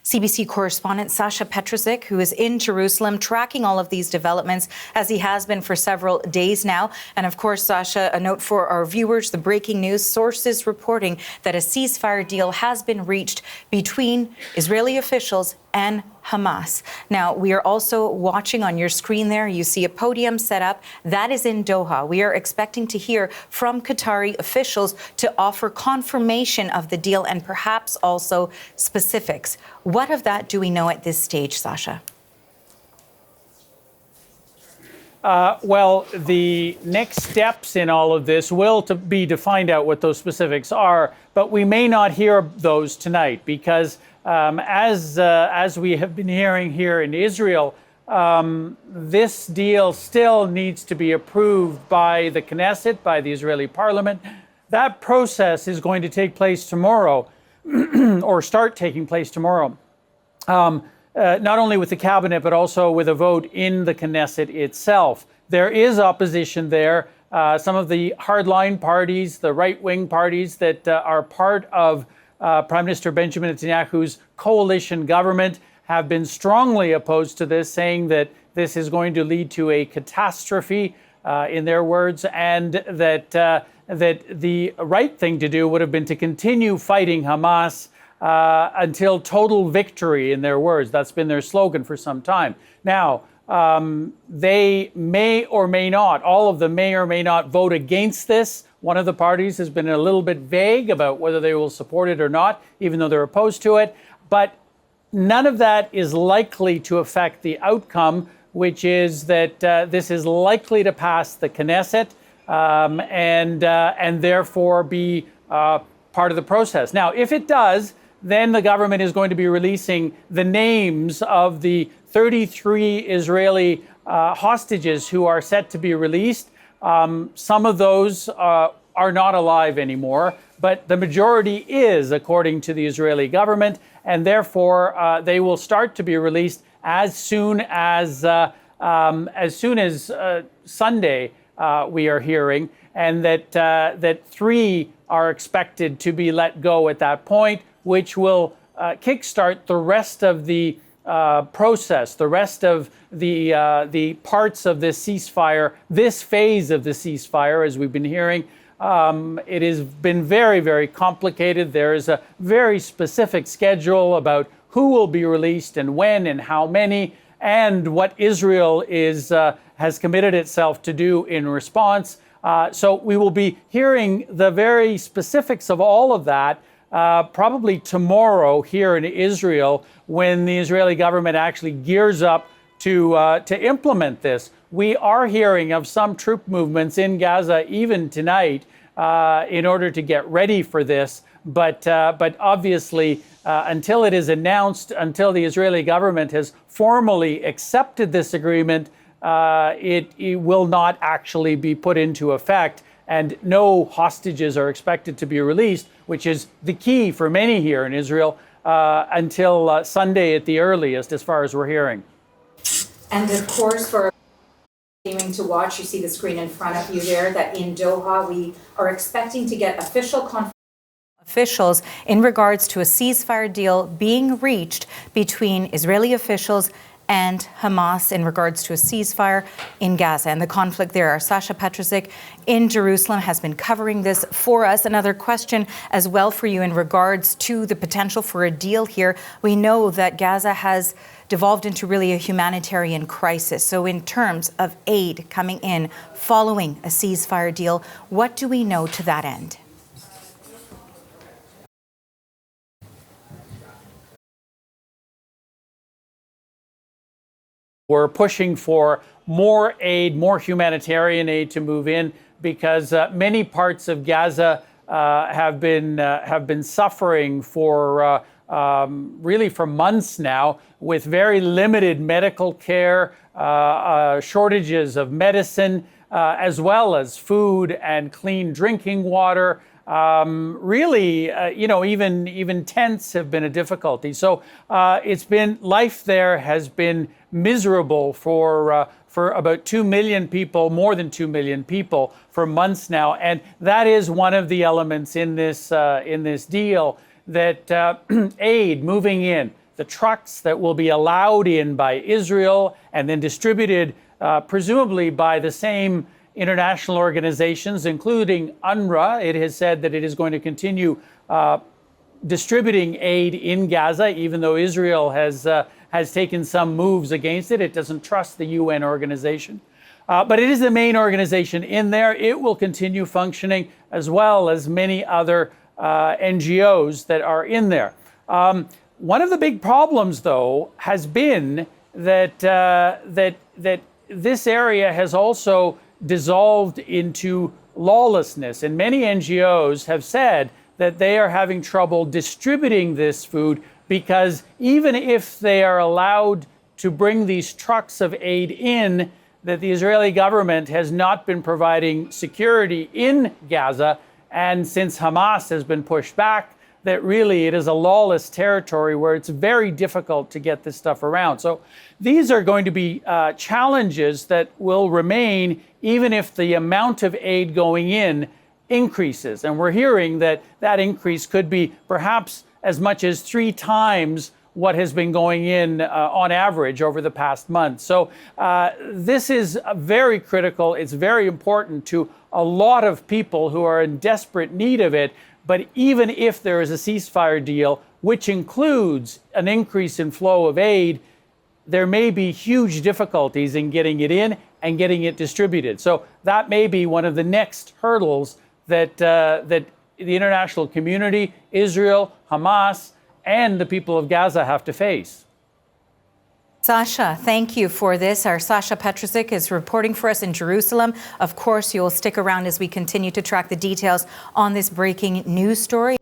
CBC correspondent Sasha Petrusik, who is in Jerusalem tracking all of these developments as he has been for several days now. And of course, Sasha, a note for our viewers, the breaking news, sources reporting that a ceasefire deal has been reached between Israeli officials and Hamas. Now, we are also watching on your screen there. You see a podium set up. That is in Doha. We are expecting to hear from Qatari officials to offer confirmation of the deal and perhaps also specifics. What of that do we know at this stage, Sasha? Well, the next steps in all of this will be to find out what those specifics are, but we may not hear those tonight because as we have been hearing here in Israel, this deal still needs to be approved by the Knesset, by the Israeli parliament. That process is going to take place tomorrow, or start taking place tomorrow. Not only with the cabinet, but also with a vote in the Knesset itself. There is opposition there. Some of the hardline parties, the right-wing parties that are part of Prime Minister Benjamin Netanyahu's coalition government have been strongly opposed to this, saying that this is going to lead to a catastrophe, in their words, and that the right thing to do would have been to continue fighting Hamas until total victory, in their words. That's been their slogan for some time. Now, they may or may not, all of them may or may not vote against this. One of the parties has been a little bit vague about whether they will support it or not, even though they're opposed to it. But none of that is likely to affect the outcome, which is that this is likely to pass the Knesset and therefore be part of the process. Now, if it does, then the government is going to be releasing the names of the 33 Israeli hostages who are set to be released. Some of those are not alive anymore, but the majority is, according to the Israeli government, and therefore they will start to be released as soon as Sunday. We are hearing, and that 3 are expected to be let go at that point, which will kickstart the rest of the process, the rest of the parts of this ceasefire, this phase of the ceasefire, as we've been hearing. It has been very, very complicated. There is a very specific schedule about who will be released and when and how many, and what Israel has committed itself to do in response. So we will be hearing the very specifics of all of that probably tomorrow here in Israel, when the Israeli government actually gears up to implement this. We are hearing of some troop movements in Gaza even tonight in order to get ready for this. But obviously, until it is announced, until the Israeli government has formally accepted this agreement, it will not actually be put into effect. And no hostages are expected to be released, which is the key for many here in Israel, until Sunday at the earliest, as far as we're hearing. And of course, for continuing to watch, you see the screen in front of you there, that in Doha, we are expecting to get official confirmation officials in regards to a ceasefire deal being reached between Israeli officials and Hamas in regards to a ceasefire in Gaza and the conflict there. Our Sasha Petrusik in Jerusalem has been covering this for us. Another question as well for you in regards to the potential for a deal here. We know that Gaza has devolved into really a humanitarian crisis. So in terms of aid coming in following a ceasefire deal, what do we know to that end? We're pushing for more aid, more humanitarian aid to move in, because many parts of Gaza have been suffering for really for months now, with very limited medical care, shortages of medicine, as well as food and clean drinking water. Really, even tents have been a difficulty. So it's been, life there has been miserable for about 2 million people, more than 2 million people, for months now. And that is one of the elements in this deal, that aid moving in the trucks that will be allowed in by Israel and then distributed presumably by the same international organizations, including UNRWA. It has said that it is going to continue distributing aid in Gaza, even though Israel has taken some moves against it. It doesn't trust the UN organization. But it is the main organization in there. It will continue functioning, as well as many other NGOs that are in there. One of the big problems, though, has been that that this area has also dissolved into lawlessness, and many NGOs have said that they are having trouble distributing this food because even if they are allowed to bring these trucks of aid in, that the Israeli government has not been providing security in Gaza, and since Hamas has been pushed back, that really it is a lawless territory where it's very difficult to get this stuff around. So these are going to be challenges that will remain even if the amount of aid going in increases. And we're hearing that that increase could be perhaps as much as 3 times what has been going in on average over the past month. So this is very critical. It's very important to a lot of people who are in desperate need of it. But even if there is a ceasefire deal, which includes an increase in flow of aid, there may be huge difficulties in getting it in and getting it distributed. So that may be one of the next hurdles that that the international community, Israel, Hamas, and the people of Gaza have to face. Sasha, thank you for this. Our Sasha Petrusik is reporting for us in Jerusalem. Of course, you'll stick around as we continue to track the details on this breaking news story.